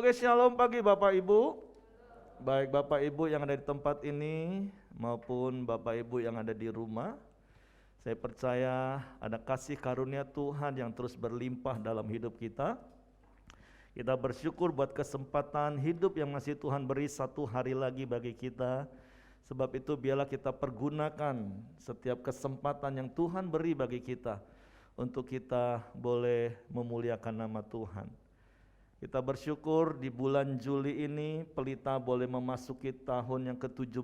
Oke, shalom pagi Bapak Ibu. Baik Bapak Ibu yang ada di tempat ini maupun Bapak Ibu yang ada di rumah. Saya percaya ada kasih karunia Tuhan yang terus berlimpah dalam hidup kita. Kita bersyukur buat kesempatan hidup yang masih Tuhan beri satu hari lagi bagi kita. Sebab itu biarlah kita pergunakan setiap kesempatan yang Tuhan beri bagi kita untuk kita boleh memuliakan nama Tuhan. Kita bersyukur di bulan Juli ini Pelita boleh memasuki tahun yang ke-17.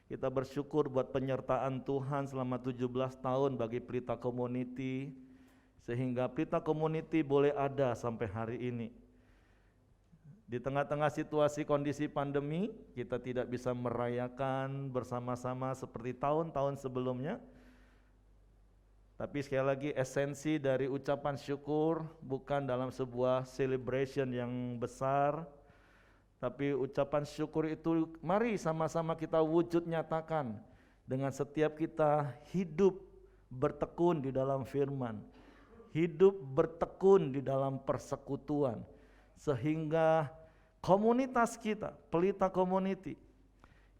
Kita bersyukur buat penyertaan Tuhan selama 17 tahun bagi Pelita Community, sehingga Pelita Community boleh ada sampai hari ini. Di tengah-tengah situasi kondisi pandemi, kita tidak bisa merayakan bersama-sama seperti tahun-tahun sebelumnya. Tapi sekali lagi esensi dari ucapan syukur bukan dalam sebuah celebration yang besar, tapi ucapan syukur itu mari sama-sama kita wujud nyatakan dengan setiap kita hidup bertekun di dalam firman, hidup bertekun di dalam persekutuan, sehingga komunitas kita, Pelita Community,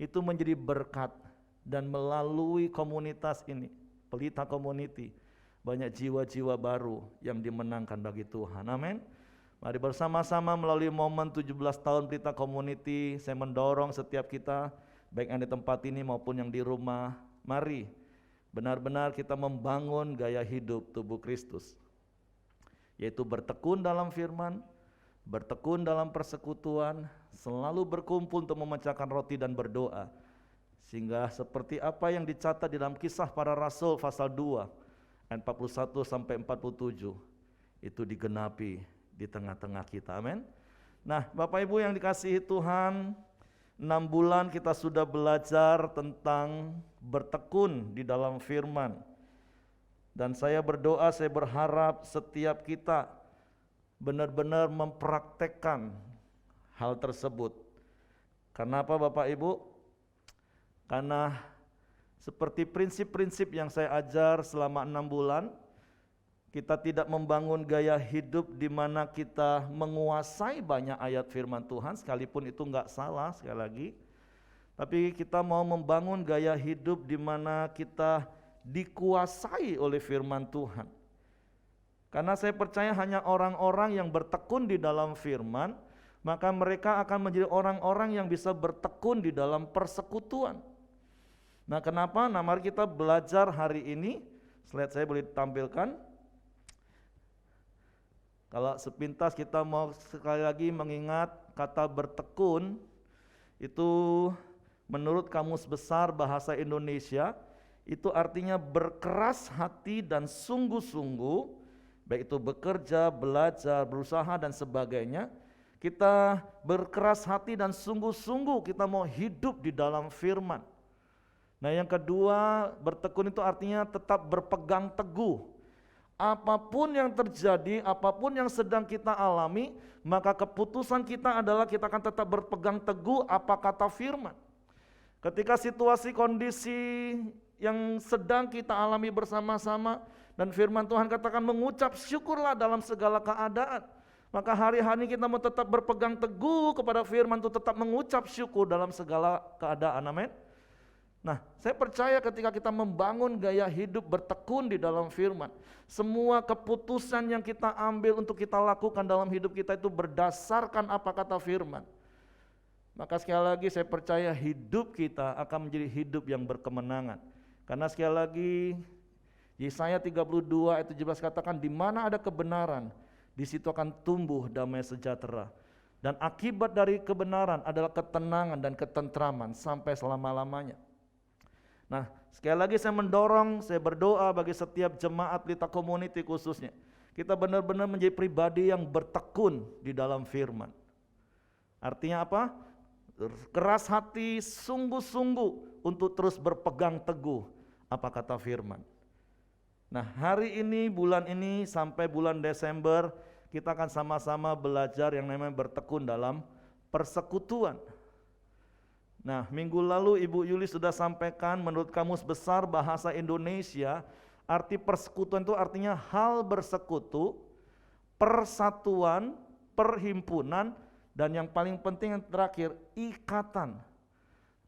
itu menjadi berkat, dan melalui komunitas ini, Pelita Community, banyak jiwa-jiwa baru yang dimenangkan bagi Tuhan. Amin. Mari bersama-sama melalui momen 17 tahun Pelita Community, saya mendorong setiap kita, baik yang di tempat ini maupun yang di rumah, mari benar-benar kita membangun gaya hidup tubuh Kristus, yaitu bertekun dalam firman, bertekun dalam persekutuan, selalu berkumpul untuk memecahkan roti dan berdoa. Sehingga seperti apa yang dicatat di dalam Kisah Para Rasul pasal 2 ayat 41 sampai 47 itu digenapi di tengah-tengah kita. Amin. Nah, Bapak Ibu yang dikasihi Tuhan, 6 bulan kita sudah belajar tentang bertekun di dalam firman. Dan saya berdoa, saya berharap setiap kita benar-benar mempraktekkan hal tersebut. Karena apa Bapak Ibu? Karena seperti prinsip-prinsip yang saya ajar selama 6 bulan, kita tidak membangun gaya hidup di mana kita menguasai banyak ayat firman Tuhan, sekalipun itu enggak salah sekali lagi. Tapi kita mau membangun gaya hidup di mana kita dikuasai oleh firman Tuhan. Karena saya percaya hanya orang-orang yang bertekun di dalam firman, maka mereka akan menjadi orang-orang yang bisa bertekun di dalam persekutuan. Nah, kenapa? Nah, mari kita belajar hari ini. Slide saya boleh ditampilkan. Kalau sepintas kita mau sekali lagi mengingat kata bertekun, itu menurut Kamus Besar Bahasa Indonesia, itu artinya berkeras hati dan sungguh-sungguh, baik itu bekerja, belajar, berusaha dan sebagainya. Kita berkeras hati dan sungguh-sungguh kita mau hidup di dalam firman. Nah, yang kedua, bertekun itu artinya tetap berpegang teguh. Apapun yang terjadi, apapun yang sedang kita alami, maka keputusan kita adalah kita akan tetap berpegang teguh apa kata firman. Ketika situasi kondisi yang sedang kita alami bersama-sama, dan firman Tuhan katakan mengucap syukurlah dalam segala keadaan. Maka hari-hari kita mau tetap berpegang teguh kepada firman itu, tetap mengucap syukur dalam segala keadaan. Amin. Nah, saya percaya ketika kita membangun gaya hidup bertekun di dalam firman, semua keputusan yang kita ambil untuk kita lakukan dalam hidup kita itu berdasarkan apa kata firman. Maka sekali lagi saya percaya hidup kita akan menjadi hidup yang berkemenangan. Karena sekali lagi Yesaya 32 ayat 17 katakan, di mana ada kebenaran, di situ akan tumbuh damai sejahtera. Dan akibat dari kebenaran adalah ketenangan dan ketentraman sampai selama-lamanya. Nah, sekali lagi saya mendorong, saya berdoa bagi setiap jemaat Pelita Community khususnya. Kita benar-benar menjadi pribadi yang bertekun di dalam firman. Artinya apa? Keras hati, sungguh-sungguh untuk terus berpegang teguh apa kata firman. Nah, hari ini, bulan ini sampai bulan Desember, kita akan sama-sama belajar yang namanya bertekun dalam persekutuan. Nah, minggu lalu Ibu Yuli sudah sampaikan menurut Kamus Besar Bahasa Indonesia, arti persekutuan itu artinya hal bersekutu, persatuan, perhimpunan, dan yang paling penting yang terakhir, ikatan.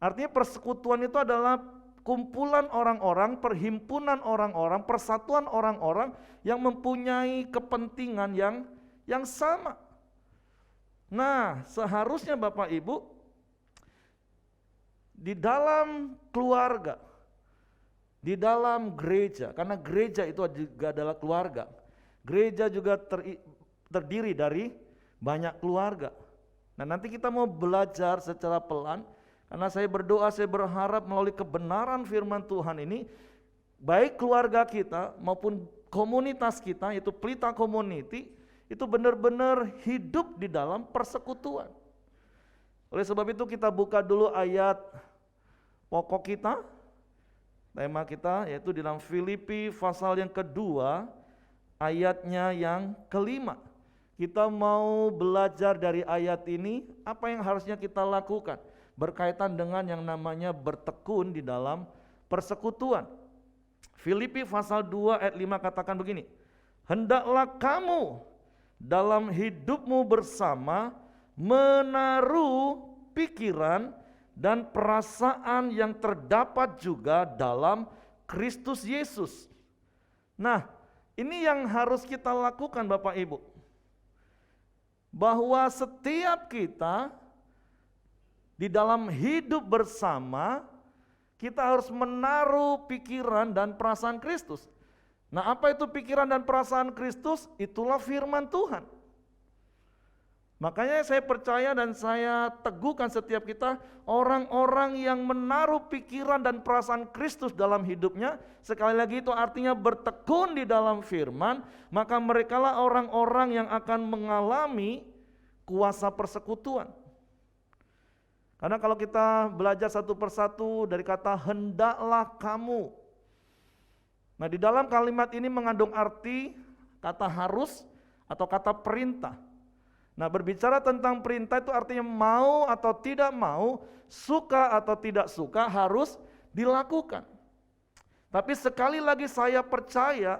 Artinya persekutuan itu adalah kumpulan orang-orang, perhimpunan orang-orang, persatuan orang-orang yang mempunyai kepentingan yang sama. Nah, seharusnya Bapak Ibu di dalam keluarga, di dalam gereja, karena gereja itu juga adalah keluarga. Gereja juga terdiri dari banyak keluarga. Nah, nanti kita mau belajar secara pelan, karena saya berdoa, saya berharap melalui kebenaran firman Tuhan ini, baik keluarga kita maupun komunitas kita, yaitu Pelita Community, itu benar-benar hidup di dalam persekutuan. Oleh sebab itu kita buka dulu ayat pokok kita, tema kita yaitu di dalam Filipi pasal yang kedua, ayatnya yang kelima. Kita mau belajar dari ayat ini, apa yang harusnya kita lakukan berkaitan dengan yang namanya bertekun di dalam persekutuan. Filipi pasal 2 ayat 5 katakan begini, hendaklah kamu dalam hidupmu bersama menaruh pikiran dan perasaan yang terdapat juga dalam Kristus Yesus. Nah, ini yang harus kita lakukan Bapak Ibu, bahwa setiap kita di dalam hidup bersama, kita harus menaruh pikiran dan perasaan Kristus. Nah, apa itu pikiran dan perasaan Kristus? Itulah firman Tuhan. Makanya saya percaya dan saya teguhkan setiap kita, orang-orang yang menaruh pikiran dan perasaan Kristus dalam hidupnya, sekali lagi itu artinya bertekun di dalam firman, maka merekalah orang-orang yang akan mengalami kuasa persekutuan. Karena kalau kita belajar satu persatu dari kata hendaklah kamu. Nah, di dalam kalimat ini mengandung arti kata harus atau kata perintah. Nah, berbicara tentang perintah itu artinya mau atau tidak mau, suka atau tidak suka harus dilakukan. Tapi sekali lagi saya percaya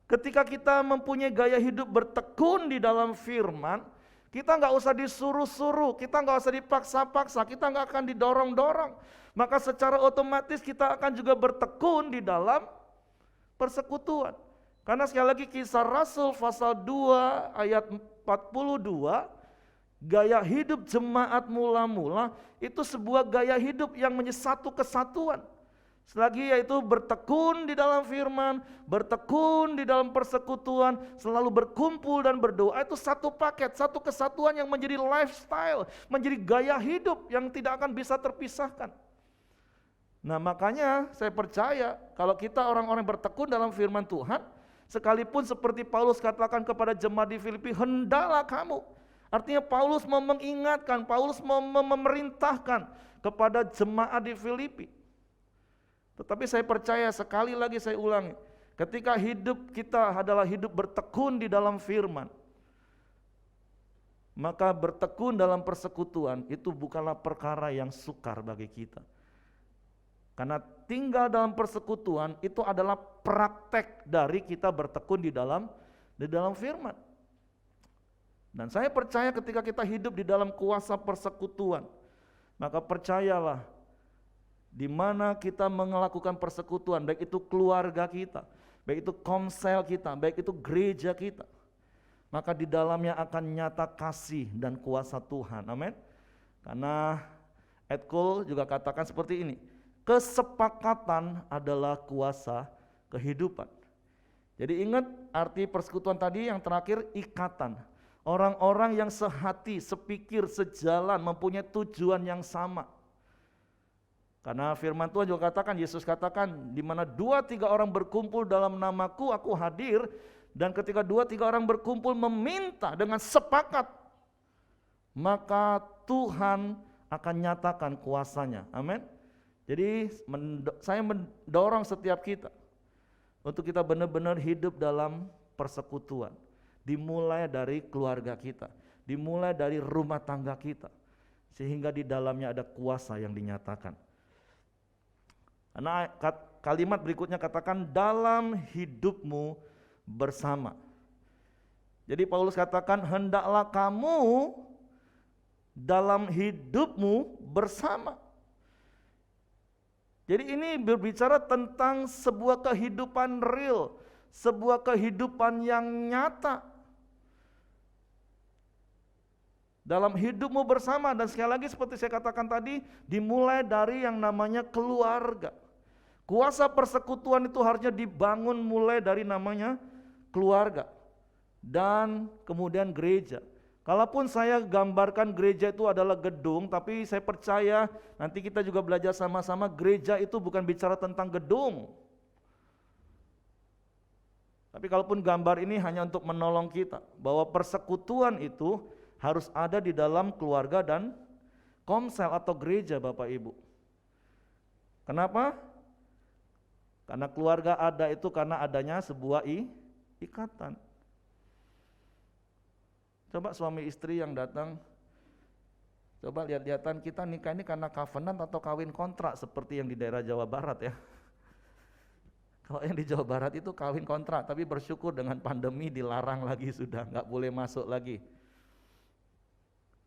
ketika kita mempunyai gaya hidup bertekun di dalam firman, kita nggak usah disuruh-suruh, kita nggak usah dipaksa-paksa, kita nggak akan didorong-dorong. Maka secara otomatis kita akan juga bertekun di dalam persekutuan. Karena sekali lagi Kisah Rasul pasal 2 ayat 42, gaya hidup jemaat mula-mula itu sebuah gaya hidup yang menyatu kesatuan. Selagi yaitu bertekun di dalam firman, bertekun di dalam persekutuan, selalu berkumpul dan berdoa, itu satu paket, satu kesatuan yang menjadi lifestyle, menjadi gaya hidup yang tidak akan bisa terpisahkan. Nah, makanya saya percaya kalau kita orang-orang bertekun dalam firman Tuhan, sekalipun seperti Paulus katakan kepada jemaat di Filipi, hendaklah kamu. Artinya Paulus mau mengingatkan, Paulus mau memerintahkan kepada jemaat di Filipi. Tetapi saya percaya, sekali lagi saya ulangi, ketika hidup kita adalah hidup bertekun di dalam firman, maka bertekun dalam persekutuan itu bukanlah perkara yang sukar bagi kita. Karena tinggal dalam persekutuan itu adalah praktek dari kita bertekun di dalam firman. Dan saya percaya ketika kita hidup di dalam kuasa persekutuan, maka percayalah, di mana kita melakukan persekutuan, baik itu keluarga kita, baik itu komsel kita, baik itu gereja kita, maka di dalamnya akan nyata kasih dan kuasa Tuhan. Amin. Karena Ed Cole juga katakan seperti ini, kesepakatan adalah kuasa kehidupan. Jadi ingat arti persekutuan tadi yang terakhir, ikatan. Orang-orang yang sehati, sepikir, sejalan, mempunyai tujuan yang sama. Karena firman Tuhan juga katakan, Yesus katakan, di mana 2-3 orang berkumpul dalam namaku, aku hadir. Dan ketika 2-3 orang berkumpul meminta dengan sepakat, maka Tuhan akan nyatakan kuasanya. Amin. Jadi saya mendorong setiap kita untuk kita benar-benar hidup dalam persekutuan. Dimulai dari keluarga kita, dimulai dari rumah tangga kita, sehingga di dalamnya ada kuasa yang dinyatakan. Karena kalimat berikutnya katakan dalam hidupmu bersama. Jadi Paulus katakan, hendaklah kamu dalam hidupmu bersama. Jadi ini berbicara tentang sebuah kehidupan real, sebuah kehidupan yang nyata. Dalam hidupmu bersama, dan sekali lagi seperti saya katakan tadi, dimulai dari yang namanya keluarga. Kuasa persekutuan itu harusnya dibangun mulai dari namanya keluarga dan kemudian gereja. Kalaupun saya gambarkan gereja itu adalah gedung, tapi saya percaya nanti kita juga belajar sama-sama, gereja itu bukan bicara tentang gedung. Tapi kalaupun gambar ini hanya untuk menolong kita, bahwa persekutuan itu harus ada di dalam keluarga dan komsel atau gereja, Bapak Ibu. Kenapa? Karena keluarga ada itu karena adanya sebuah ikatan. Coba suami istri yang datang, coba lihat-lihatan kita nikah ini karena covenant atau kawin kontrak seperti yang di daerah Jawa Barat ya. Kalau yang di Jawa Barat itu kawin kontrak, tapi bersyukur dengan pandemi dilarang lagi sudah, nggak boleh masuk lagi.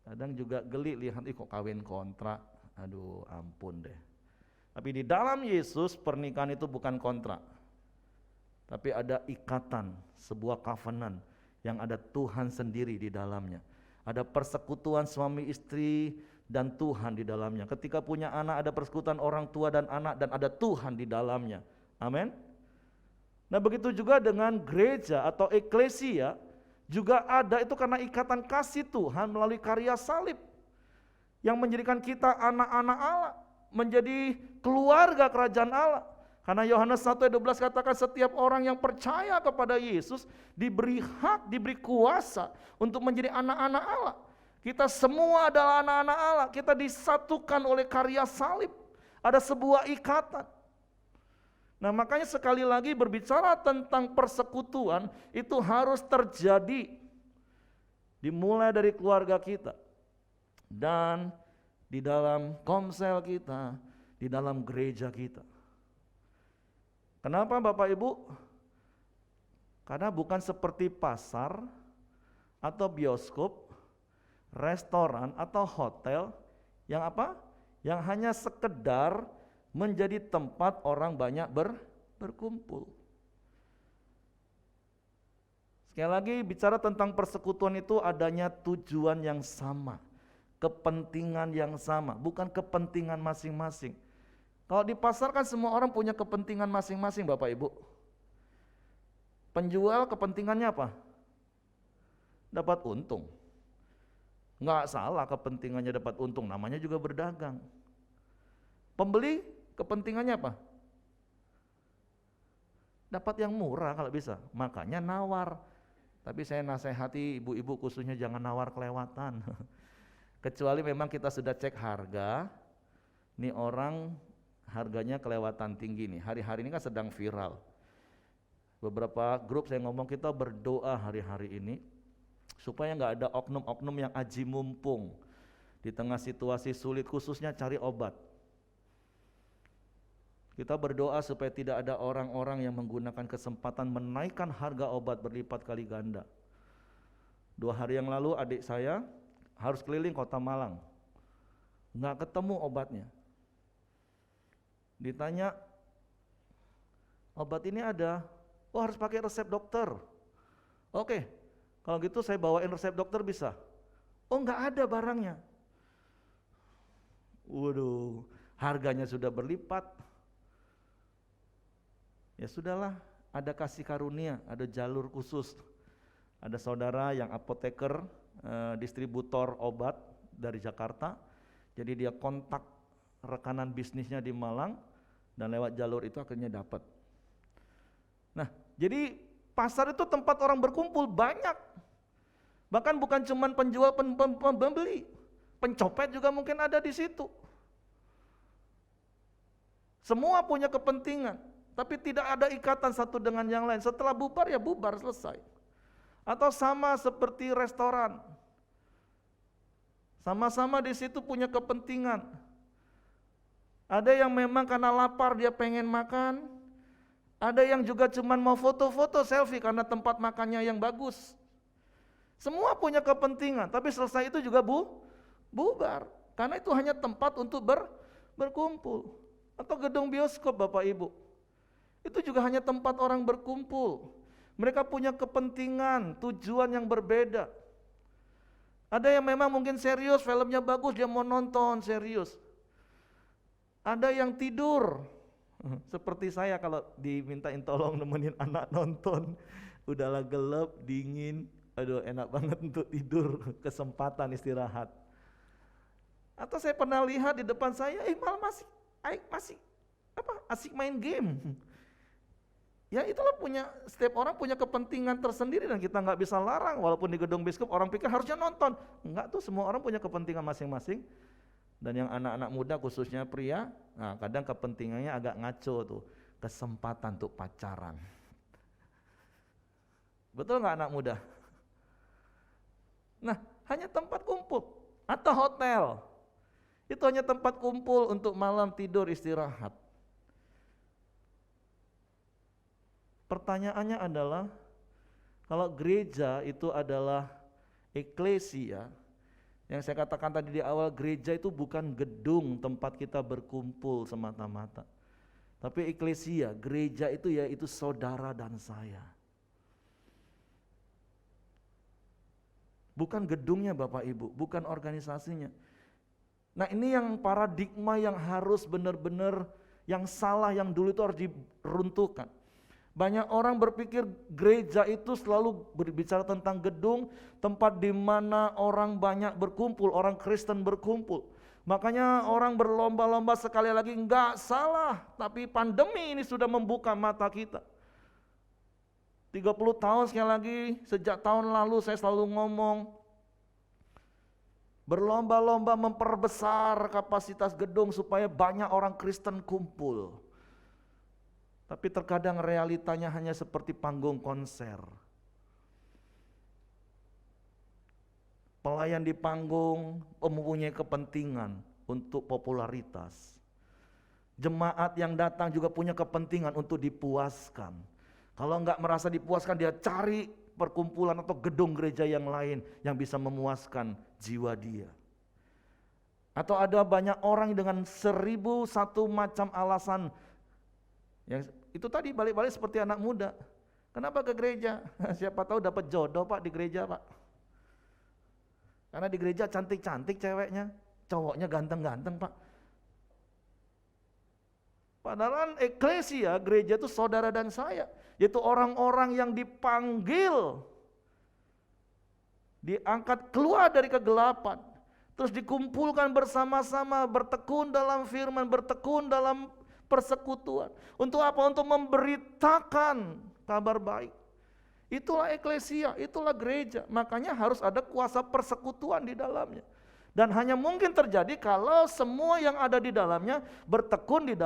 Kadang juga geli lihat, kok kawin kontrak, aduh ampun deh. Tapi di dalam Yesus pernikahan itu bukan kontrak, tapi ada ikatan, sebuah covenant yang ada Tuhan sendiri di dalamnya. Ada persekutuan suami istri dan Tuhan di dalamnya. Ketika punya anak ada persekutuan orang tua dan anak dan ada Tuhan di dalamnya. Amin. Nah begitu juga dengan gereja atau eklesia juga ada itu karena ikatan kasih Tuhan melalui karya salib yang menjadikan kita anak-anak Allah, menjadi keluarga kerajaan Allah. Karena Yohanes 1:12 katakan setiap orang yang percaya kepada Yesus diberi hak, diberi kuasa untuk menjadi anak-anak Allah. Kita semua adalah anak-anak Allah, kita disatukan oleh karya salib. Ada sebuah ikatan. Nah makanya sekali lagi berbicara tentang persekutuan itu harus terjadi dimulai dari keluarga kita dan di dalam komsel kita, di dalam gereja kita. Kenapa Bapak Ibu? Karena bukan seperti pasar atau bioskop, restoran atau hotel yang apa? Yang hanya sekedar menjadi tempat orang banyak berkumpul. Sekali lagi bicara tentang persekutuan itu adanya tujuan yang sama, kepentingan yang sama, bukan kepentingan masing-masing. Kalau di pasar kan semua orang punya kepentingan masing-masing Bapak Ibu. Penjual kepentingannya apa? Dapat untung. Nggak salah kepentingannya dapat untung, namanya juga berdagang. Pembeli kepentingannya apa? Dapat yang murah kalau bisa, makanya nawar. Tapi saya nasihati ibu-ibu khususnya jangan nawar kelewatan. Kecuali memang kita sudah cek harga, nih orang harganya kelewatan tinggi nih. Hari-hari ini kan sedang viral. Beberapa grup saya ngomong kita berdoa hari-hari ini supaya nggak ada oknum-oknum yang aji mumpung di tengah situasi sulit, khususnya cari obat. Kita berdoa supaya tidak ada orang-orang yang menggunakan kesempatan menaikkan harga obat berlipat kali ganda. 2 hari yang lalu adik saya harus keliling kota Malang, nggak ketemu obatnya. Ditanya, obat ini ada, oh harus pakai resep dokter. Oke, kalau gitu saya bawain resep dokter bisa? Oh nggak ada barangnya. Waduh, harganya sudah berlipat. Ya sudahlah, ada kasih karunia, ada jalur khusus. Ada saudara yang apoteker, distributor obat dari Jakarta. Jadi dia kontak rekanan bisnisnya di Malang dan lewat jalur itu akhirnya dapat. Nah, jadi pasar itu tempat orang berkumpul banyak. Bahkan bukan cuma penjual, pembeli, pencopet juga mungkin ada di situ. Semua punya kepentingan, tapi tidak ada ikatan satu dengan yang lain. Setelah bubar ya bubar, selesai. Atau sama seperti restoran, sama-sama di situ punya kepentingan. Ada yang memang karena lapar dia pengen makan, ada yang juga cuma mau foto-foto selfie karena tempat makannya yang bagus. Semua punya kepentingan, tapi selesai itu juga bubar. Karena itu hanya tempat untuk berkumpul. Atau gedung bioskop Bapak Ibu. Itu juga hanya tempat orang berkumpul. Mereka punya kepentingan, tujuan yang berbeda. Ada yang memang mungkin serius, filmnya bagus, dia mau nonton serius. Ada yang tidur. Seperti saya kalau dimintain tolong nemenin anak nonton, udahlah gelap, dingin, aduh enak banget untuk tidur, kesempatan istirahat. Atau saya pernah lihat di depan saya, malah masih asik main game. Ya itulah setiap orang punya kepentingan tersendiri dan kita nggak bisa larang. Walaupun di gedung bioskop orang pikir harusnya nonton, enggak tuh, semua orang punya kepentingan masing-masing. Dan yang anak-anak muda khususnya pria, nah kadang kepentingannya agak ngaco tuh, kesempatan untuk pacaran. Betul nggak anak muda? Nah, hanya tempat kumpul atau hotel. Itu hanya tempat kumpul untuk malam tidur istirahat. Pertanyaannya adalah, kalau gereja itu adalah eklesia, yang saya katakan tadi di awal, gereja itu bukan gedung tempat kita berkumpul semata-mata. Tapi eklesia, gereja itu yaitu saudara dan saya. Bukan gedungnya Bapak Ibu, bukan organisasinya. Nah ini yang paradigma yang harus benar-benar, yang salah, yang dulu itu harus diruntuhkan. Banyak orang berpikir gereja itu selalu berbicara tentang gedung, tempat di mana orang banyak berkumpul, orang Kristen berkumpul. Makanya orang berlomba-lomba, sekali lagi enggak salah, tapi pandemi ini sudah membuka mata kita. 30 tahun sekali lagi, sejak tahun lalu saya selalu ngomong, berlomba-lomba memperbesar kapasitas gedung supaya banyak orang Kristen kumpul. Tapi terkadang realitanya hanya seperti panggung konser. Pelayan di panggung mempunyai kepentingan untuk popularitas. Jemaat yang datang juga punya kepentingan untuk dipuaskan. Kalau enggak merasa dipuaskan, dia cari perkumpulan atau gedung gereja yang lain yang bisa memuaskan jiwa dia. Atau ada banyak orang dengan 1001 macam alasan. Yang itu tadi balik-balik seperti anak muda. Kenapa ke gereja? Siapa tahu dapat jodoh Pak di gereja Pak. Karena di gereja cantik-cantik ceweknya, cowoknya ganteng-ganteng Pak. Padahal eklesia, gereja itu saudara dan saya, yaitu orang-orang yang dipanggil, diangkat keluar dari kegelapan, terus dikumpulkan bersama-sama, bertekun dalam firman, bertekun dalam persekutuan. Untuk apa? Untuk memberitakan kabar baik. Itulah eklesia, itulah gereja. Makanya harus ada kuasa persekutuan di dalamnya. Dan hanya mungkin terjadi kalau semua yang ada di dalamnya bertekun di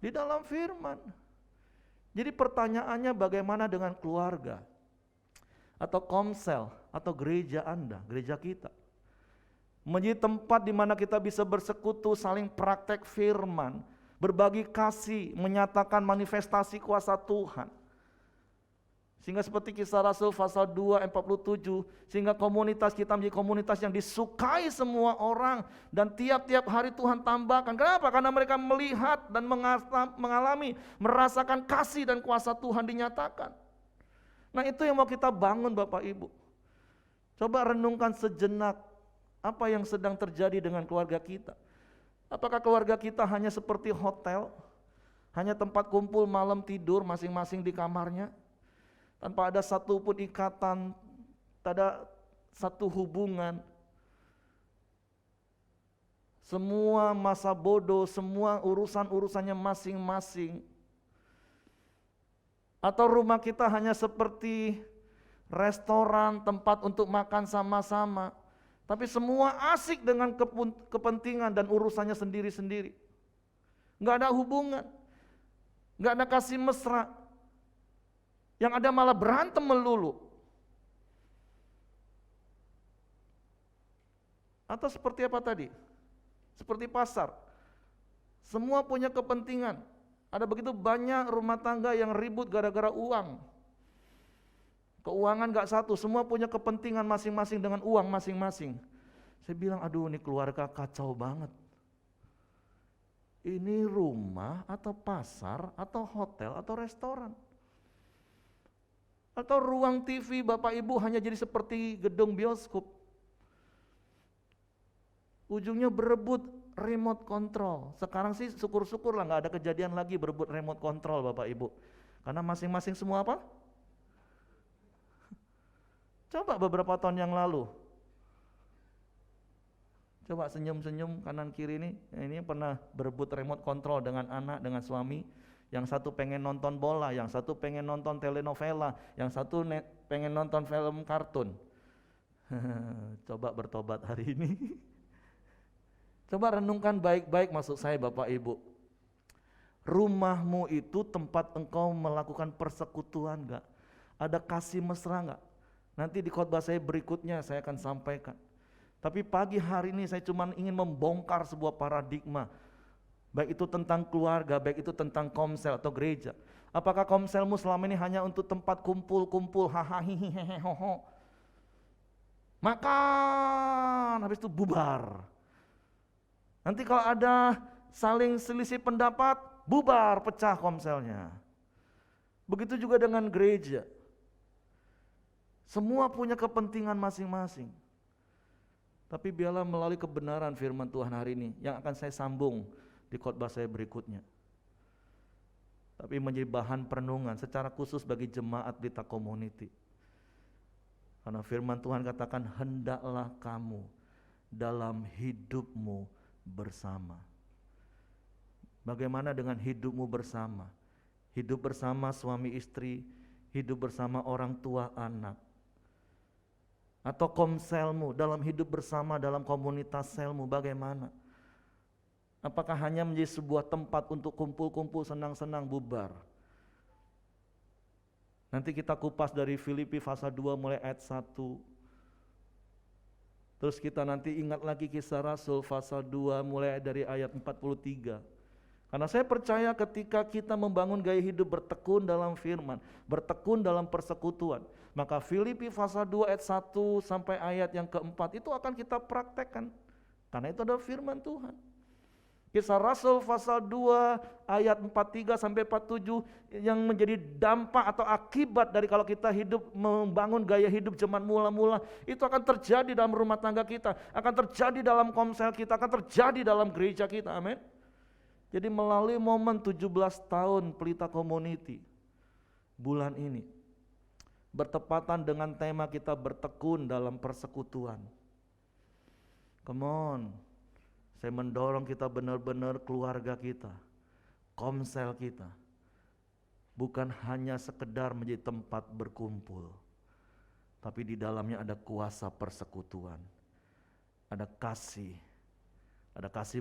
dalam firman. Jadi pertanyaannya, bagaimana dengan keluarga? Atau komsel, atau gereja Anda, gereja kita? Menjadi tempat di mana kita bisa bersekutu, saling praktek firman, berbagi kasih, menyatakan manifestasi kuasa Tuhan. Sehingga seperti Kisah Rasul pasal 2 ayat 47, sehingga komunitas kita menjadi komunitas yang disukai semua orang, dan tiap-tiap hari Tuhan tambahkan. Kenapa? Karena mereka melihat dan mengalami, merasakan kasih dan kuasa Tuhan dinyatakan. Nah itu yang mau kita bangun Bapak Ibu. Coba renungkan sejenak, apa yang sedang terjadi dengan keluarga kita. Apakah keluarga kita hanya seperti hotel, hanya tempat kumpul malam tidur masing-masing di kamarnya, tanpa ada satu pun ikatan, tak ada satu hubungan. Semua masa bodoh, semua urusan-urusannya masing-masing. Atau rumah kita hanya seperti restoran, tempat untuk makan sama-sama, tapi semua asik dengan kepentingan dan urusannya sendiri-sendiri. Enggak ada hubungan, enggak ada kasih mesra. Yang ada malah berantem melulu. Atau seperti apa tadi? Seperti pasar. Semua punya kepentingan. Ada begitu banyak rumah tangga yang ribut gara-gara uang. Keuangan gak satu, semua punya kepentingan masing-masing dengan uang masing-masing. Saya bilang, aduh ini keluarga kacau banget. Ini rumah atau pasar atau hotel atau restoran. Atau ruang TV Bapak Ibu hanya jadi seperti gedung bioskop. Ujungnya berebut remote control. Sekarang sih syukur-syukur lah gak ada kejadian lagi berebut remote control Bapak Ibu. Karena masing-masing semua apa? Coba beberapa tahun yang lalu. Coba senyum-senyum kanan kiri ini pernah berebut remote control dengan anak, dengan suami. Yang satu pengen nonton bola, yang satu pengen nonton telenovela, yang satu pengen nonton film kartun. Coba bertobat hari ini. Coba renungkan baik-baik maksud saya Bapak Ibu. Rumahmu itu tempat engkau melakukan persekutuan gak? Ada kasih mesra gak? Nanti di khotbah saya berikutnya saya akan sampaikan. Tapi pagi hari ini saya cuma ingin membongkar sebuah paradigma. Baik itu tentang keluarga, baik itu tentang komsel atau gereja. Apakah komselmu selama ini hanya untuk tempat kumpul-kumpul, hahaha, makan, habis itu bubar. Nanti kalau ada saling selisih pendapat, bubar, pecah komselnya. Begitu juga dengan gereja. Semua punya kepentingan masing-masing. Tapi biarlah melalui kebenaran firman Tuhan hari ini yang akan saya sambung di khotbah saya berikutnya. Tapi menjadi bahan perenungan secara khusus bagi jemaat Pelita Community. Karena firman Tuhan katakan, hendaklah kamu dalam hidupmu bersama. Bagaimana dengan hidupmu bersama? Hidup bersama suami istri, hidup bersama orang tua anak. Atau komselmu dalam hidup bersama dalam komunitas selmu bagaimana? Apakah hanya menjadi sebuah tempat untuk kumpul-kumpul senang-senang bubar? Nanti kita kupas dari Filipi pasal 2 mulai ayat 1. Terus kita nanti ingat lagi kisah Rasul pasal 2 mulai dari ayat 43. Karena saya percaya ketika kita membangun gaya hidup bertekun dalam firman, bertekun dalam persekutuan, maka Filipi pasal 2 ayat 1 sampai ayat yang keempat itu akan kita praktekkan. Karena itu adalah firman Tuhan. Kisah Rasul pasal 2 ayat 43 sampai 47 yang menjadi dampak atau akibat dari kalau kita hidup membangun gaya hidup zaman mula-mula, itu akan terjadi dalam rumah tangga kita, akan terjadi dalam komsel kita, akan terjadi dalam gereja kita. Amin. Jadi melalui momen 17 tahun Pelita Community bulan ini bertepatan dengan tema kita bertekun dalam persekutuan. Come on. Saya mendorong kita benar-benar keluarga kita, komsel kita, bukan hanya sekedar menjadi tempat berkumpul, tapi di dalamnya ada kuasa persekutuan, ada kasih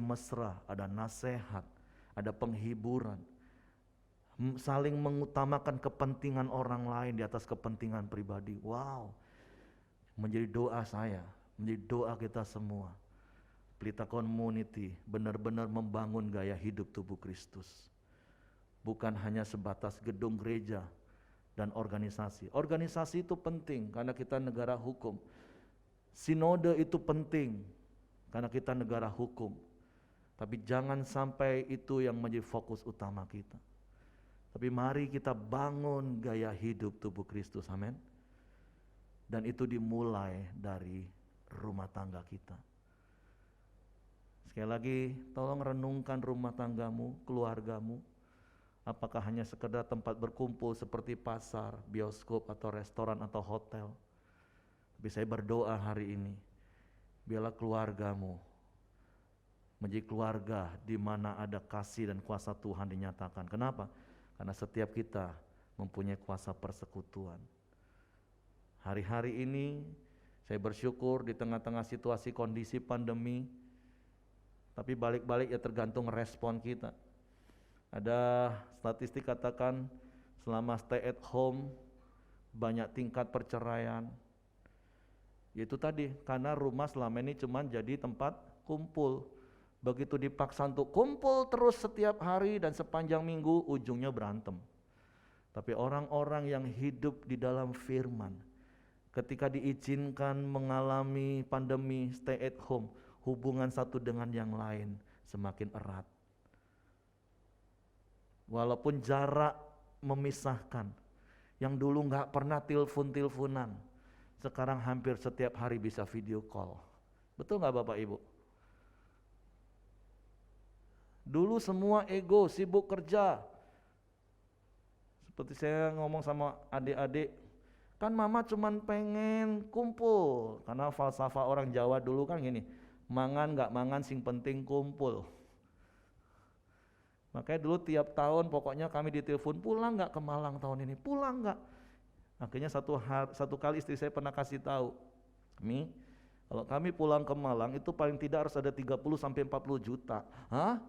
mesra, ada nasihat, ada penghiburan, saling mengutamakan kepentingan orang lain di atas kepentingan pribadi. Wow, menjadi doa saya, menjadi doa kita semua. Pelita Community benar-benar membangun gaya hidup tubuh Kristus. Bukan hanya sebatas gedung gereja dan organisasi. Organisasi itu penting karena kita negara hukum. Sinode itu penting karena kita negara hukum. Tapi jangan sampai itu yang menjadi fokus utama kita. Tapi mari kita bangun gaya hidup tubuh Kristus, amin. Dan itu dimulai dari rumah tangga kita. Sekali lagi, tolong renungkan rumah tanggamu, keluargamu. Apakah hanya sekedar tempat berkumpul seperti pasar, bioskop, atau restoran, atau hotel? Tapi saya berdoa hari ini, biarlah keluargamu menjadi keluarga di mana ada kasih dan kuasa Tuhan dinyatakan. Kenapa? Karena setiap kita mempunyai kuasa persekutuan. Hari-hari ini saya bersyukur di tengah-tengah situasi kondisi pandemi, tapi balik-balik ya tergantung respon kita. Ada statistik katakan selama stay at home banyak tingkat perceraian. Yaitu tadi karena rumah selama ini cuma jadi tempat kumpul. Begitu dipaksa untuk kumpul terus setiap hari dan sepanjang minggu, ujungnya berantem. Tapi orang-orang yang hidup di dalam firman, ketika diizinkan mengalami pandemi, stay at home, hubungan satu dengan yang lain semakin erat. Walaupun jarak memisahkan, yang dulu nggak pernah telepon-teleponan, sekarang hampir setiap hari bisa video call. Betul nggak Bapak Ibu? Dulu semua ego, sibuk kerja. Seperti saya ngomong sama adik-adik, kan mama cuman pengen kumpul. Karena falsafah orang Jawa dulu kan gini, mangan gak mangan sing penting kumpul. Makanya dulu tiap tahun pokoknya kami ditelepon, pulang gak ke Malang tahun ini, pulang gak? Akhirnya satu kali istri saya pernah kasih tahu, Mi, kalau kami pulang ke Malang itu paling tidak harus ada 30-40 juta. Hah?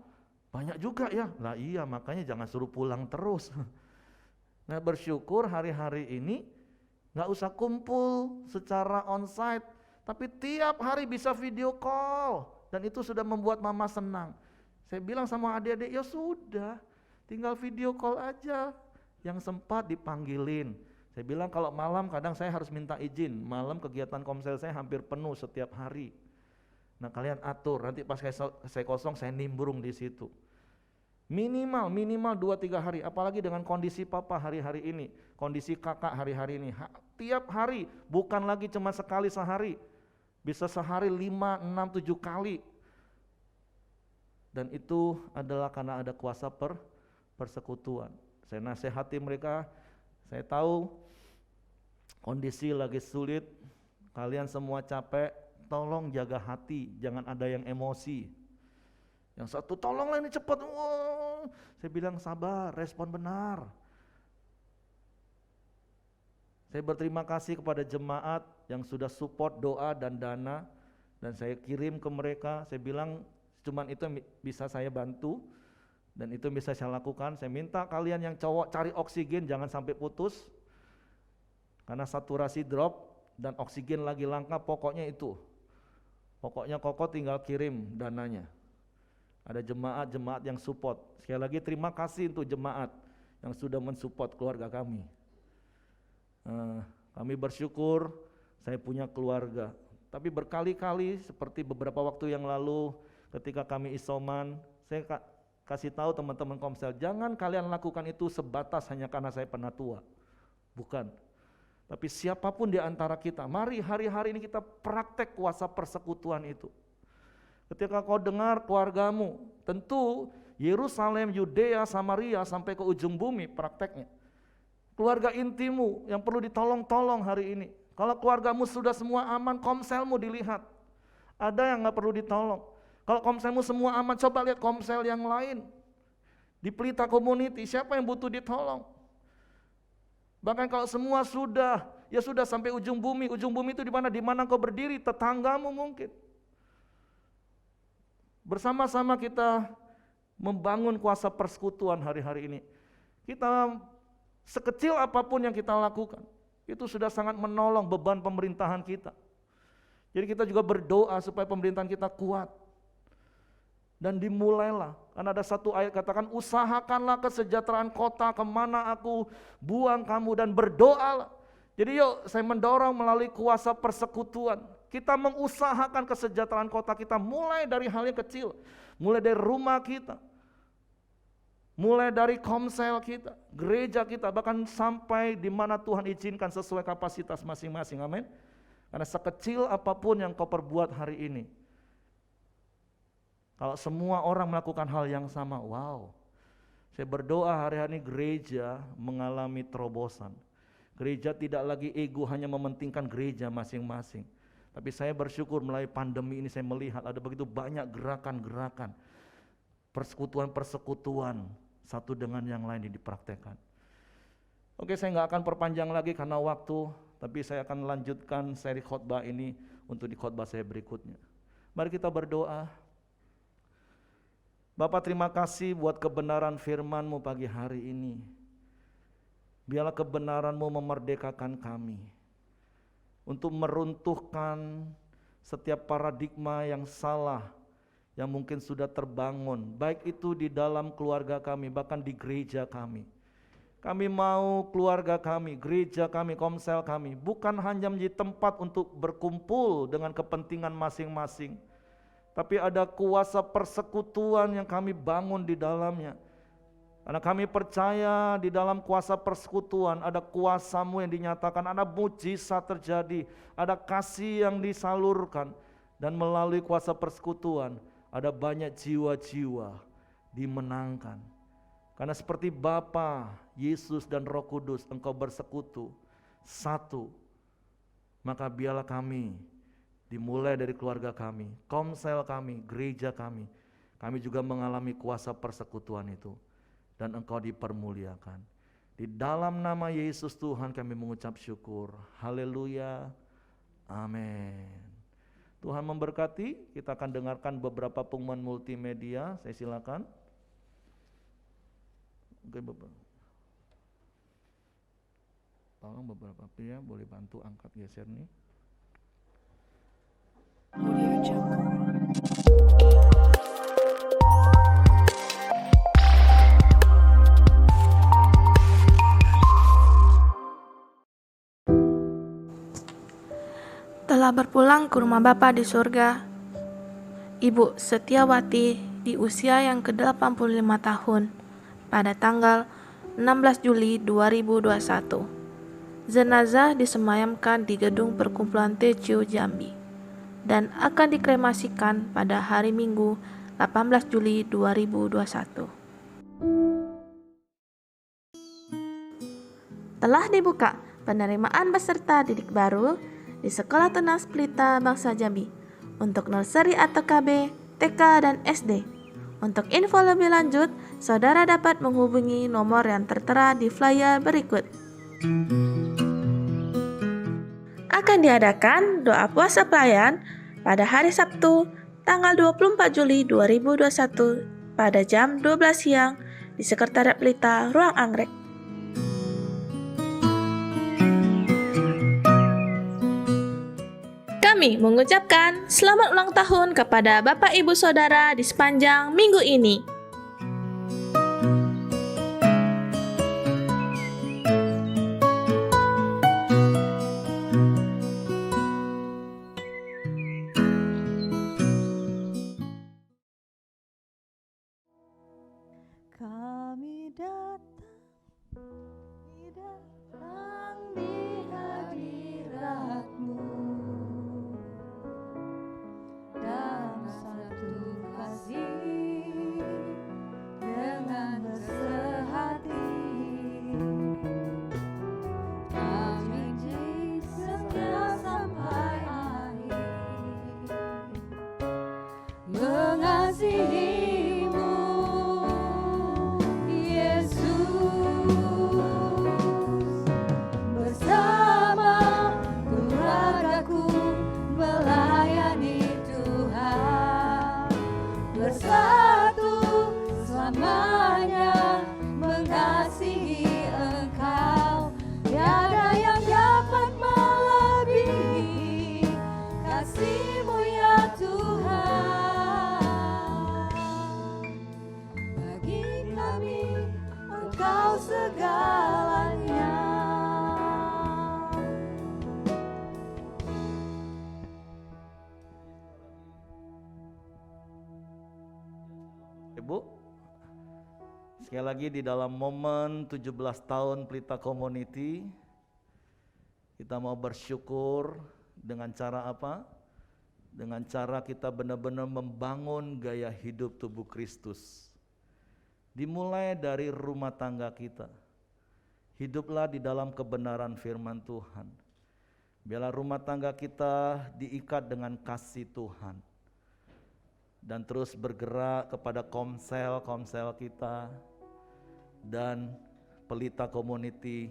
Banyak juga ya? Lah iya, makanya jangan suruh pulang terus. Nah, bersyukur hari-hari ini nggak usah kumpul secara onsite, tapi tiap hari bisa video call, dan itu sudah membuat mama senang. Saya bilang sama adik-adik, ya sudah, tinggal video call aja. Yang sempat dipanggilin. Saya bilang kalau malam kadang saya harus minta izin, malam kegiatan komsel saya hampir penuh setiap hari. Nah, kalian atur, nanti pas saya kosong saya nimbrung di situ. Minimal 2-3 hari, apalagi dengan kondisi papa hari-hari ini, kondisi kakak hari-hari ini, tiap hari, bukan lagi cuma sekali sehari, bisa sehari 5, 6, 7 kali. Dan itu adalah karena ada kuasa persekutuan. Saya nasihati mereka, saya tahu kondisi lagi sulit, kalian semua capek, tolong jaga hati, jangan ada yang emosi. Yang satu, tolonglah ini cepat. Wow. Saya bilang sabar, respon benar. Saya berterima kasih kepada jemaat yang sudah support doa dan dana, dan saya kirim ke mereka. Saya bilang cuman itu yang bisa saya bantu, dan itu yang bisa saya lakukan. Saya minta kalian yang cowok cari oksigen, jangan sampai putus, karena saturasi drop dan oksigen lagi langka. Pokoknya itu, pokoknya Koko tinggal kirim dananya. Ada jemaat-jemaat yang support. Sekali lagi terima kasih untuk jemaat yang sudah mensupport keluarga kami. Kami bersyukur saya punya keluarga. Tapi berkali-kali seperti beberapa waktu yang lalu ketika kami isoman, saya kasih tahu teman-teman komsel, jangan kalian lakukan itu sebatas hanya karena saya pernah tua. Bukan. Tapi siapapun di antara kita, mari hari-hari ini kita praktek kuasa persekutuan itu. Ketika kau dengar keluargamu, tentu Yerusalem, Yudea, Samaria sampai ke ujung bumi prakteknya. Keluarga intimu yang perlu ditolong-tolong hari ini. Kalau keluargamu sudah semua aman, komselmu dilihat. Ada yang gak perlu ditolong. Kalau komselmu semua aman, coba lihat komsel yang lain. Di Pelita Community, siapa yang butuh ditolong? Bahkan kalau semua sudah, ya sudah sampai ujung bumi. Ujung bumi itu di mana? Di mana kau berdiri, tetanggamu mungkin. Bersama-sama kita membangun kuasa persekutuan hari-hari ini. Kita sekecil apapun yang kita lakukan, itu sudah sangat menolong beban pemerintahan kita. Jadi kita juga berdoa supaya pemerintahan kita kuat. Dan dimulailah, karena ada satu ayat katakan, usahakanlah kesejahteraan kota kemana aku buang kamu, dan berdoalah. Jadi yuk saya mendorong melalui kuasa persekutuan, kita mengusahakan kesejahteraan kota kita mulai dari hal yang kecil, mulai dari rumah kita, mulai dari komsel kita, gereja kita, bahkan sampai di mana Tuhan izinkan sesuai kapasitas masing-masing, amin. Karena sekecil apapun yang kau perbuat hari ini, kalau semua orang melakukan hal yang sama, wow. Saya berdoa hari-hari ini gereja mengalami terobosan. Gereja tidak lagi ego hanya mementingkan gereja masing-masing. Tapi saya bersyukur melalui pandemi ini saya melihat ada begitu banyak gerakan-gerakan, persekutuan-persekutuan satu dengan yang lain yang dipraktekkan. Oke, saya nggak akan perpanjang lagi karena waktu, tapi saya akan lanjutkan seri khotbah ini untuk di khotbah saya berikutnya. Mari kita berdoa. Bapak, terima kasih buat kebenaran firman-Mu pagi hari ini. Biarlah kebenaran-Mu memerdekakan kami untuk meruntuhkan setiap paradigma yang salah yang mungkin sudah terbangun, baik itu di dalam keluarga kami, bahkan di gereja kami. Kami mau keluarga kami, gereja kami, komsel kami bukan hanya menjadi tempat untuk berkumpul dengan kepentingan masing-masing, tapi ada kuasa persekutuan yang kami bangun di dalamnya. Karena kami percaya di dalam kuasa persekutuan ada kuasa-Mu yang dinyatakan, ada mujizat terjadi, ada kasih yang disalurkan, dan melalui kuasa persekutuan ada banyak jiwa-jiwa dimenangkan. Karena seperti Bapa, Yesus dan Roh Kudus Engkau bersekutu satu, maka biarlah kami dimulai dari keluarga kami, komsel kami, gereja kami juga mengalami kuasa persekutuan itu, dan Engkau dipermuliakan. Di dalam nama Yesus Tuhan kami mengucap syukur. Haleluya. Amin. Tuhan memberkati. Kita akan dengarkan beberapa pengumuman multimedia. Saya silakan. Oke, tolong beberapa pria boleh bantu angkat geser nih. Audio Jungle. Telah berpulang ke rumah Bapa di surga, Ibu Setiawati di usia yang ke-85 tahun pada tanggal 16 Juli 2021. Jenazah disemayamkan di Gedung Perkumpulan TCU Jambi dan akan dikremasikan pada hari Minggu 18 Juli 2021. Telah dibuka penerimaan peserta didik baru di Sekolah Tunas Pelita Bangsa Jambi untuk nursery atau KB, TK, dan SD. Untuk info lebih lanjut, saudara dapat menghubungi nomor yang tertera di flyer berikut. Akan diadakan doa puasa pelayan pada hari Sabtu, tanggal 24 Juli 2021 pada jam 12 siang di Sekretariat Pelita, Ruang Anggrek. Kami mengucapkan selamat ulang tahun kepada Bapak Ibu Saudara di sepanjang minggu ini. Kami datang di hadirat-Mu dalam satu kasih dengan bersehati. Kami setia sampai akhir mengasihi-Mu, bersama keluargaku melayani Tuhan, bersatu selamanya mengasihi Engkau. Tiada yang dapat melebihi kasih-Mu ya Tuhan. Bagi kami Engkau segalanya. Ibu, sekali lagi di dalam momen 17 tahun Pelita Community, kita mau bersyukur dengan cara apa? Dengan cara kita benar-benar membangun gaya hidup tubuh Kristus. Dimulai dari rumah tangga kita. Hiduplah di dalam kebenaran firman Tuhan. Biarlah rumah tangga kita diikat dengan kasih Tuhan. Dan terus bergerak kepada komsel kita dan Pelita Community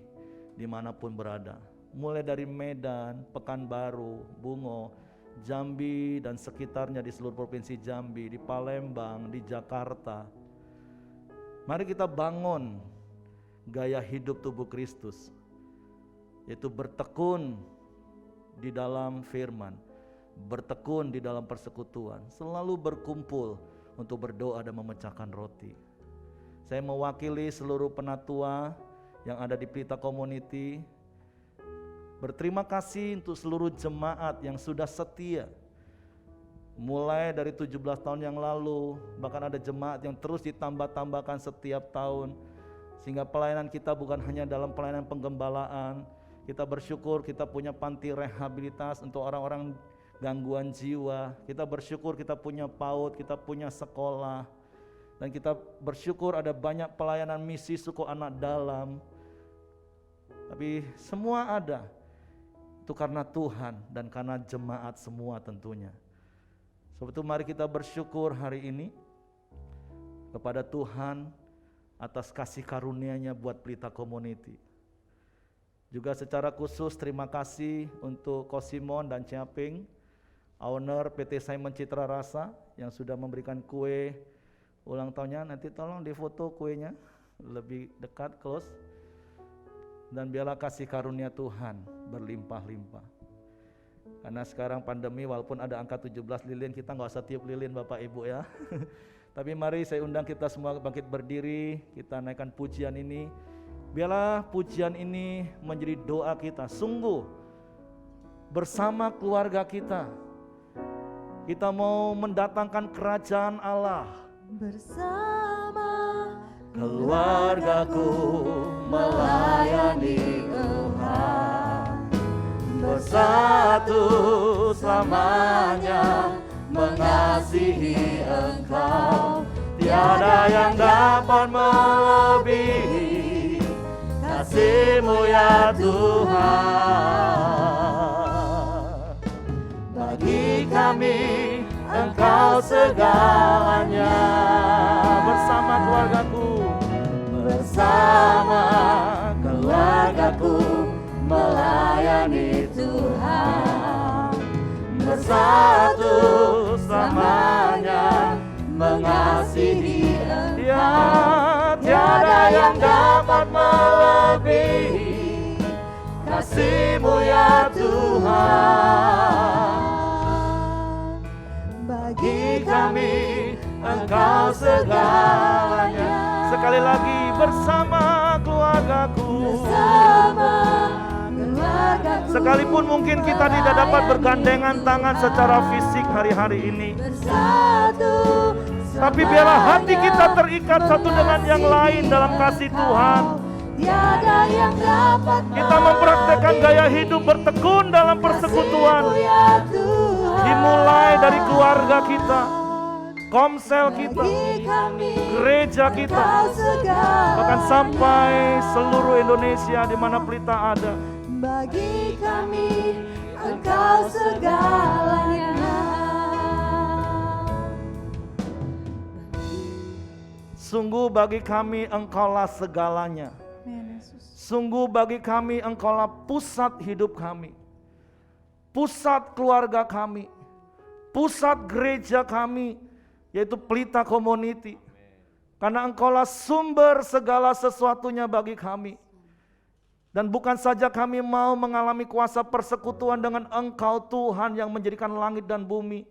dimanapun berada. Mulai dari Medan, Pekanbaru, Bungo, Jambi dan sekitarnya di seluruh provinsi Jambi, di Palembang, di Jakarta. Mari kita bangun gaya hidup tubuh Kristus, yaitu bertekun di dalam firman, bertekun di dalam persekutuan, selalu berkumpul untuk berdoa dan memecahkan roti. Saya mewakili seluruh penatua yang ada di Pelita Community. Berterima kasih untuk seluruh jemaat yang sudah setia. Mulai dari 17 tahun yang lalu, bahkan ada jemaat yang terus ditambah-tambahkan setiap tahun. Sehingga pelayanan kita bukan hanya dalam pelayanan penggembalaan. Kita bersyukur kita punya panti rehabilitas untuk orang-orang gangguan jiwa. Kita bersyukur kita punya PAUD, kita punya sekolah. Dan kita bersyukur ada banyak pelayanan misi suku anak dalam. Tapi semua ada. Itu karena Tuhan dan karena jemaat semua tentunya. Sebab itu mari kita bersyukur hari ini kepada Tuhan atas kasih karunia-Nya buat Pelita Community. Juga secara khusus terima kasih untuk Kosimon dan Ciaping, owner PT Simon Citra Rasa yang sudah memberikan kue ulang tahunnya. Nanti tolong difoto kuenya lebih dekat, close. Dan biarlah kasih karunia Tuhan berlimpah-limpah. Karena sekarang pandemi, walaupun ada angka 17 lilin, kita nggak usah tiup lilin Bapak Ibu ya. Tapi mari saya undang kita semua bangkit berdiri, kita naikkan pujian ini. Biarlah pujian ini menjadi doa kita, sungguh bersama keluarga kita. Kita mau mendatangkan kerajaan Allah. Bersama Keluargaku melayani Tuhan, bersatu selamanya mengasihi Engkau. Tiada yang dapat melebihi kasih-Mu ya Tuhan. Bagi kami Engkau segalanya. Bersama keluargaku, bersama keluargaku melayani Tuhan, bersatu selamanya mengasihi Engkau. Tiada yang dapat melebihi kasih-Mu ya Tuhan. Bagi kami Engkau segalanya. Sekali lagi, bersama keluargaku. bersama keluargaku. Sekalipun mungkin kita tidak dapat bergandengan tangan secara fisik hari-hari ini, Bersatu tapi biarlah hati kita terikat satu dengan yang lain dalam kasih Tuhan. Tiada yang dapat Kita mempraktekkan gaya hidup bertekun dalam persekutuan. kasih-Mu ya Tuhan. Dimulai dari keluarga kita, komsel kita, Bagi kami gereja kita, Engkau segalanya. bahkan sampai seluruh Indonesia di mana Pelita ada. Bagi kami Engkau segalanya. Sungguh bagi kami Engkaulah segalanya. Amin, Yesus. Sungguh bagi kami Engkaulah pusat hidup kami, pusat keluarga kami, pusat gereja kami, yaitu Pelita Community. Karena Engkaulah sumber segala sesuatunya bagi kami. Dan bukan saja kami mau mengalami kuasa persekutuan dengan Engkau Tuhan yang menjadikan langit dan bumi,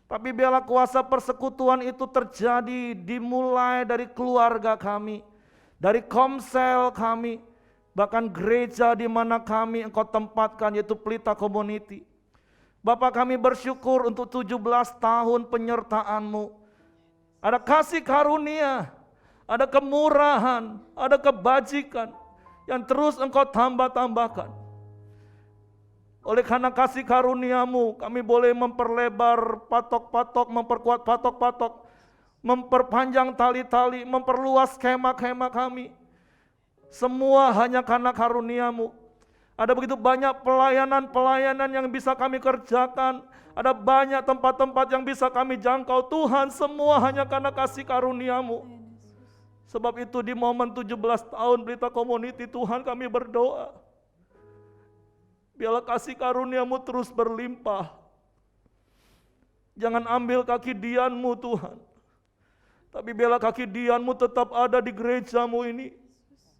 tapi biarlah kuasa persekutuan itu terjadi dimulai dari keluarga kami, dari komsel kami, bahkan gereja di mana kami Engkau tempatkan, yaitu Pelita Community. Bapak, kami bersyukur untuk 17 tahun penyertaan-Mu. Ada kasih karunia, ada kemurahan, ada kebajikan yang terus Engkau tambah-tambahkan. Oleh karena kasih karunia-Mu, kami boleh memperlebar patok-patok, memperkuat patok-patok, memperpanjang tali-tali, memperluas kemah-kemah kami. Semua hanya karena karunia-Mu. Ada begitu banyak pelayanan-pelayanan yang bisa kami kerjakan. Ada banyak tempat-tempat yang bisa kami jangkau. Tuhan, semua hanya karena kasih karunia-Mu. Sebab itu di momen 17 tahun Pelita Community, Tuhan, kami berdoa, biarlah kasih karunia-Mu terus berlimpah. Jangan ambil kaki dian-Mu Tuhan, tapi biarlah kaki dian-Mu tetap ada di gereja-Mu ini.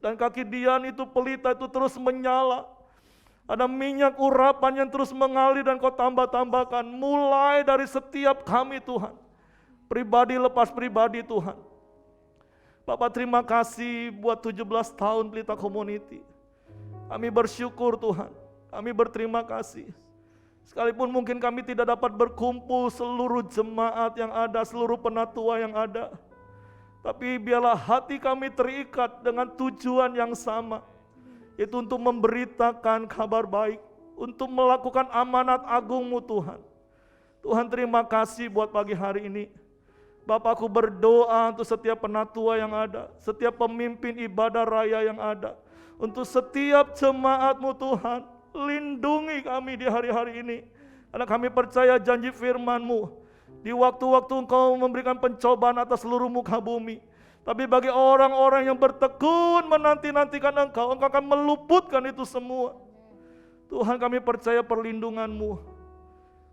Dan kaki dian itu, Pelita itu terus menyala. Ada minyak urapan yang terus mengalir dan Kau tambah-tambahkan. Mulai dari setiap kami Tuhan, pribadi lepas pribadi Tuhan. Bapak terima kasih buat 17 tahun Pelita Community. Kami bersyukur Tuhan, kami berterima kasih. Sekalipun mungkin kami tidak dapat berkumpul seluruh jemaat yang ada, seluruh penatua yang ada. Tapi biarlah hati kami terikat dengan tujuan yang sama, yaitu untuk memberitakan kabar baik, untuk melakukan amanat agung-Mu Tuhan. Tuhan terima kasih buat pagi hari ini. Bapakku berdoa untuk setiap penatua yang ada, setiap pemimpin ibadah raya yang ada, untuk setiap jemaat-Mu Tuhan, lindungi kami di hari-hari ini. Karena kami percaya janji firman-Mu, di waktu-waktu Engkau memberikan pencobaan atas seluruh muka bumi. Tapi bagi orang-orang yang bertekun menanti-nantikan Engkau, Engkau akan meluputkan itu semua. Tuhan kami percaya perlindungan-Mu.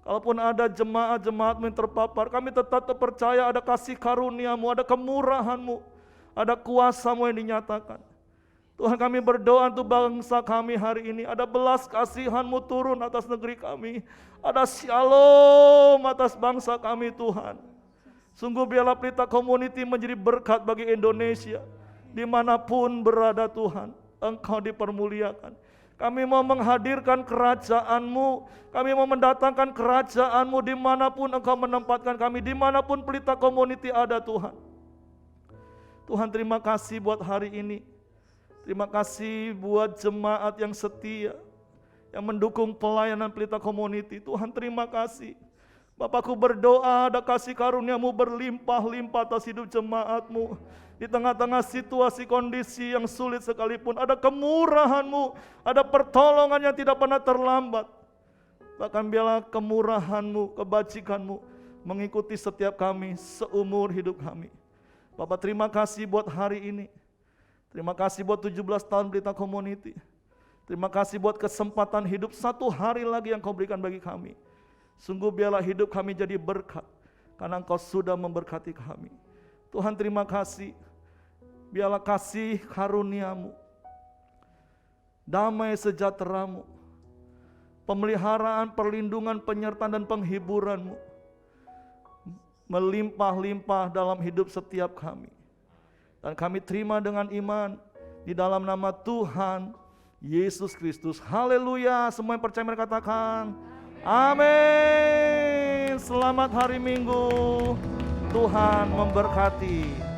Kalaupun ada jemaat-jemaat-Mu yang terpapar, kami tetap percaya ada kasih karunia-Mu, ada kemurahan-Mu, ada kuasa-Mu yang dinyatakan. Tuhan kami berdoa untuk bangsa kami hari ini, ada belas kasihan-Mu turun atas negeri kami, ada shalom atas bangsa kami Tuhan. Sungguh biarlah Pelita Community menjadi berkat bagi Indonesia, dimanapun berada Tuhan, Engkau dipermuliakan. Kami mau menghadirkan kerajaan-Mu, kami mau mendatangkan kerajaan-Mu dimanapun Engkau menempatkan kami, dimanapun Pelita Community ada Tuhan. Tuhan terima kasih buat hari ini. Terima kasih buat jemaat yang setia, yang mendukung pelayanan Pelita Community. Tuhan terima kasih. Bapakku berdoa ada kasih karunia-Mu berlimpah-limpah atas hidup jemaat-Mu. Di tengah-tengah situasi kondisi yang sulit sekalipun, ada kemurahan-Mu, ada pertolongan yang tidak pernah terlambat. Bahkan biarlah kemurahan-Mu, kebajikan-Mu mengikuti setiap kami seumur hidup kami. Bapak terima kasih buat hari ini. Terima kasih buat 17 tahun Pelita Community. Terima kasih buat kesempatan hidup satu hari lagi yang Kau berikan bagi kami. Sungguh biarlah hidup kami jadi berkat, karena Engkau sudah memberkati kami. Tuhan terima kasih. Biarlah kasih karunia-Mu, damai sejahtera-Mu, pemeliharaan, perlindungan, penyertaan dan penghiburan-Mu melimpah-limpah dalam hidup setiap kami. Dan kami terima dengan iman di dalam nama Tuhan Yesus Kristus. Haleluya. Semua yang percaya mereka katakan amin. Selamat hari Minggu. Tuhan memberkati.